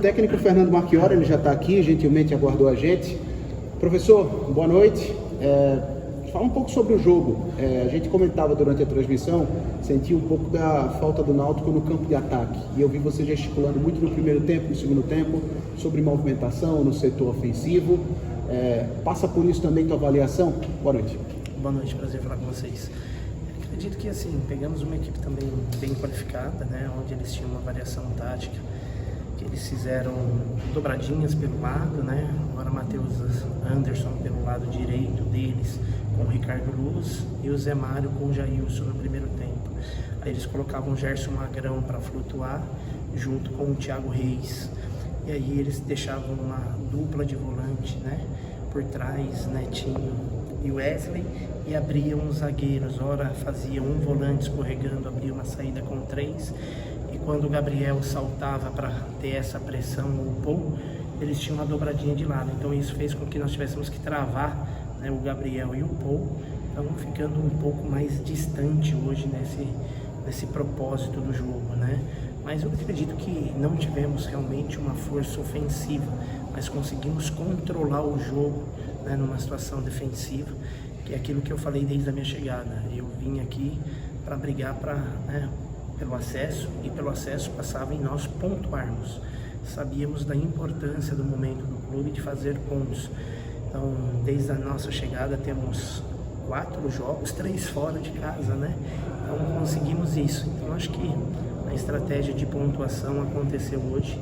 técnico Fernando Marchiori, ele já está aqui, gentilmente aguardou a gente. Professor, boa noite. Fala um pouco sobre o jogo. A gente comentava durante a transmissão, sentiu um pouco da falta do Náutico no campo de ataque. E eu vi você gesticulando muito no primeiro tempo, no segundo tempo, sobre movimentação no setor ofensivo. Passa por isso também tua avaliação? Boa noite. Boa noite, prazer falar com vocês. Acredito que assim, pegamos uma equipe também bem qualificada, né, onde eles tinham uma variação tática, que eles fizeram dobradinhas pelo lado, né, agora Matheus Anderson pelo lado direito deles, com o Ricardo Luz, e o Zé Mário com o Jailson no primeiro tempo. Aí eles colocavam o Gerson Magrão para flutuar, junto com o Thiago Reis, e aí eles deixavam uma dupla de volante, né, por trás, Netinho e Wesley, e abriam os zagueiros, ora fazia um volante escorregando, abria uma saída com 3, e quando o Gabriel saltava para ter essa pressão, o Paul, eles tinham uma dobradinha de lado, então isso fez com que nós tivéssemos que travar, né, o Gabriel e o Paul, então ficando um pouco mais distante hoje nesse propósito do jogo, né? Mas eu acredito que não tivemos realmente uma força ofensiva, mas conseguimos controlar o jogo, né, numa situação defensiva, que é aquilo que eu falei desde a minha chegada. Eu vim aqui para brigar pelo acesso, e pelo acesso passava em nós pontuarmos. Sabíamos da importância do momento do clube de fazer pontos. Então, desde a nossa chegada temos 4 jogos, 3 fora de casa, né? Então conseguimos isso. Então acho que a estratégia de pontuação aconteceu hoje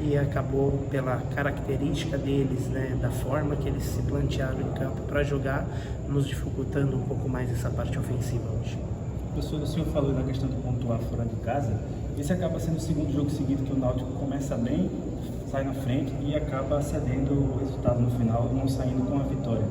e acabou pela característica deles, né, da forma que eles se plantearam em campo para jogar, nos dificultando um pouco mais essa parte ofensiva hoje. Professor, o senhor falou da questão de pontuar fora de casa. Esse acaba sendo o segundo jogo seguido que o Náutico começa bem, sai na frente e acaba cedendo o resultado no final, não saindo com a vitória.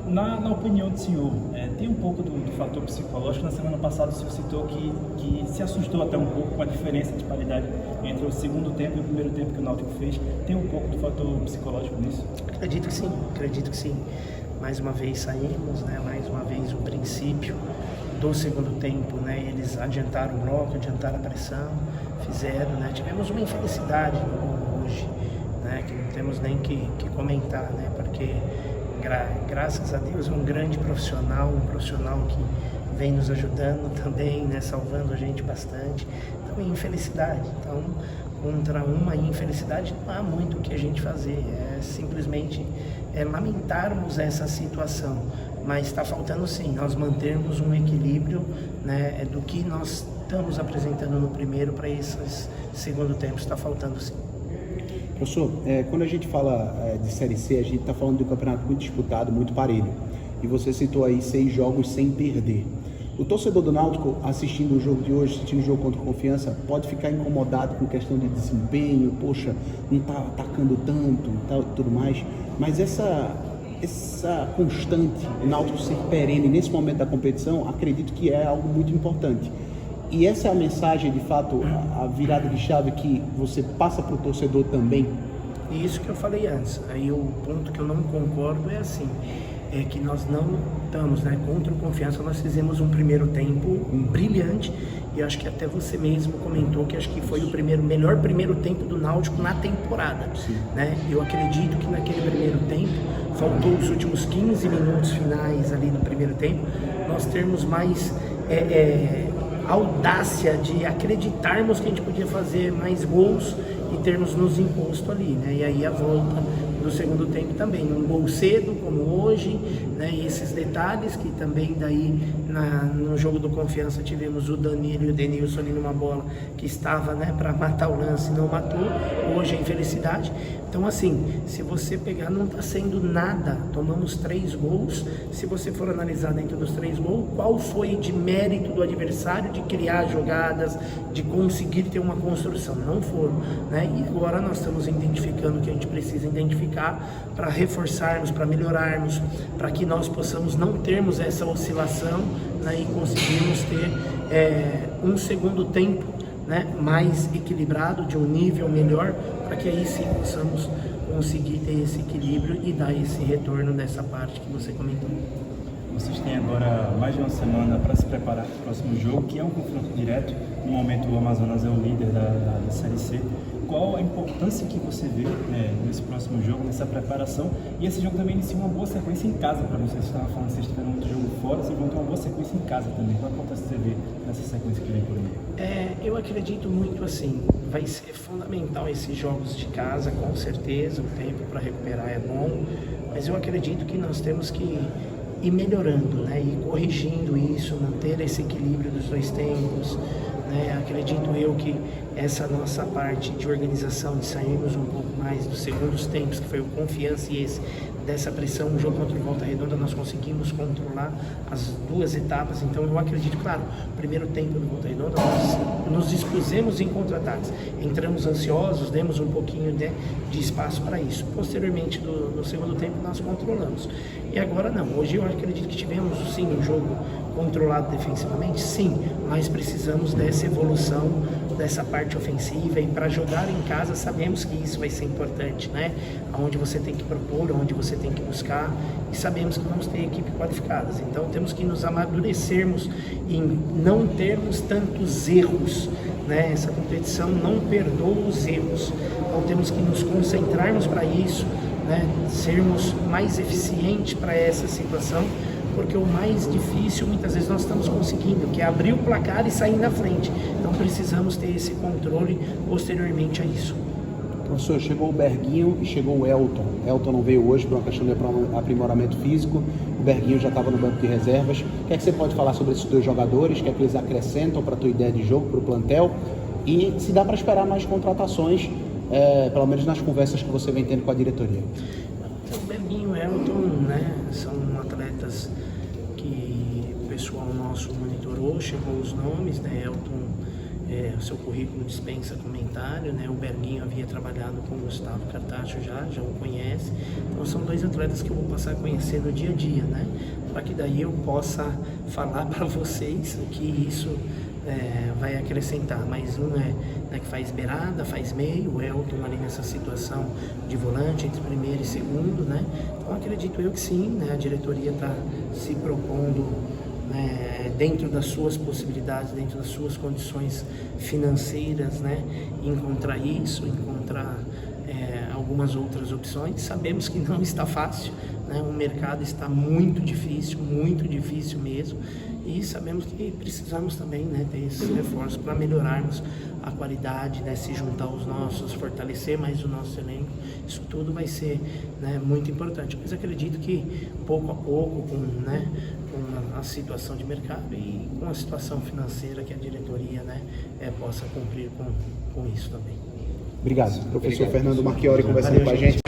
Na opinião do senhor, tem um pouco do fator psicológico. Na semana passada o senhor citou que se assustou até um pouco com a diferença de qualidade entre o segundo tempo e o primeiro tempo que o Náutico fez. Tem um pouco do fator psicológico nisso? Acredito que sim. Mais uma vez saímos, né? Mais uma vez o princípio do segundo tempo, né? Eles adiantaram o bloco, adiantaram a pressão, fizeram, né? Tivemos uma infelicidade hoje, né? Que não temos nem que comentar, né? Porque graças a Deus, um grande profissional, um profissional que vem nos ajudando também, né, salvando a gente bastante. Então, infelicidade. Então, contra uma infelicidade não há muito o que a gente fazer, simplesmente lamentarmos essa situação. Mas está faltando sim, nós mantermos um equilíbrio, né, do que nós estamos apresentando no primeiro para esse segundo tempo, está faltando sim. Professor, quando a gente fala de Série C, a gente está falando de um campeonato muito disputado, muito parelho. E você citou aí 6 jogos sem perder. O torcedor do Náutico, assistindo o jogo de hoje, assistindo o jogo contra o Confiança, pode ficar incomodado com questão de desempenho, poxa, não está atacando tanto e tudo mais. Mas essa constante, o Náutico ser perene nesse momento da competição, acredito que é algo muito importante. E essa é a mensagem, de fato, a virada de chave que você passa para o torcedor também? Isso que eu falei antes. Aí o ponto que eu não concordo é assim, é que nós não estamos, né, contra o Confiança. Nós fizemos um primeiro tempo brilhante, e acho que até você mesmo comentou que acho que foi o melhor primeiro tempo do Náutico na temporada, né? Eu acredito que naquele primeiro tempo faltou os últimos 15 minutos finais ali no primeiro tempo, nós termos mais audácia de acreditarmos que a gente podia fazer mais gols e termos nos imposto ali, né? E aí a volta do segundo tempo também, um gol cedo como hoje, né? E esses detalhes que também daí no jogo do Confiança tivemos o Danilo e o Denilson ali numa bola que estava, né, para matar o lance e não matou, hoje a infelicidade. Então assim, se você pegar, não está sendo nada, tomamos 3 gols, se você for analisar dentro dos 3 gols, qual foi de mérito do adversário de criar jogadas, de conseguir ter uma construção? Não foram, né? E agora nós estamos identificando o que a gente precisa identificar para reforçarmos, para melhorarmos, para que nós possamos não termos essa oscilação, né, e conseguirmos ter um segundo tempo, né, mais equilibrado, de um nível melhor, para que aí sim possamos conseguir ter esse equilíbrio e dar esse retorno dessa parte que você comentou. Vocês têm agora mais de uma semana para se preparar para o próximo jogo, que é um confronto direto. No momento, o Amazonas é o líder da Série C. Qual a importância que você vê nesse próximo jogo, nessa preparação? E esse jogo também inicia uma boa sequência em casa para vocês. Vocês estavam falando que vocês tiveram outro jogo fora, vocês vão ter uma boa sequência em casa também. Qual a importância que você vê nessa sequência que vem por aí? Eu acredito muito assim, vai ser fundamental esses jogos de casa, com certeza, o tempo para recuperar é longo, mas eu acredito que nós temos que ir melhorando, né, ir corrigindo isso, manter esse equilíbrio dos dois tempos, né. Acredito eu que essa nossa parte de organização, de sairmos um pouco mais dos segundos tempos, que foi o Confiança e esse, dessa pressão, o jogo contra o Volta Redonda, nós conseguimos controlar as duas etapas. Então eu acredito, claro, primeiro tempo do Volta Redonda, nós nos dispusemos em contra-ataques, entramos ansiosos, demos um pouquinho de espaço para isso. Posteriormente, no segundo tempo, nós controlamos. E agora não, hoje eu acredito que tivemos sim um jogo controlado defensivamente, sim, mas precisamos dessa evolução, dessa parte ofensiva, e para jogar em casa sabemos que isso vai ser importante, né? Onde você tem que propor, onde você tem que buscar, e sabemos que vamos ter equipe qualificadas, então temos que nos amadurecermos em não termos tantos erros, né? Essa competição não perdoa os erros, então temos que nos concentrarmos para isso, né? Sermos mais eficientes para essa situação, porque o mais difícil muitas vezes nós estamos conseguindo, que é abrir o placar e sair na frente. Então precisamos ter esse controle posteriormente a isso. Professor, chegou o Berguinho e chegou o Elton. Elton não veio hoje por uma questão de aprimoramento físico, o Berguinho já estava no banco de reservas. O que é que você pode falar sobre esses dois jogadores? O que é que eles acrescentam para a tua ideia de jogo, para o plantel? E se dá para esperar mais contratações, pelo menos nas conversas que você vem tendo com a diretoria? O Berguinho e o Elton, né, são atletas que o pessoal nosso monitorou, chegou os nomes, né? Elton, o seu currículo dispensa comentário, né? O Berguinho havia trabalhado com o Gustavo Cartacho, já o conhece. Então são dois atletas que eu vou passar a conhecer no dia a dia, né? Para que daí eu possa falar para vocês o que isso vai acrescentar. Mas um que faz beirada, faz meio, o Elton ali nessa situação de volante entre primeiro e segundo, né? Então acredito eu que sim, né? A diretoria está se propondo, dentro das suas possibilidades, dentro das suas condições financeiras, né? Encontrar isso, encontrar algumas outras opções. Sabemos que não está fácil, né? O mercado está muito difícil mesmo, e sabemos que precisamos também, né, ter esses reforços para melhorarmos a qualidade, né, se juntar aos nossos, fortalecer mais o nosso elenco. Isso tudo vai ser, né, muito importante, mas acredito que pouco a pouco, com a situação de mercado e com a situação financeira, que a diretoria, né, possa cumprir com isso também. Obrigado. Professor Fernando Marchiori conversando com a gente.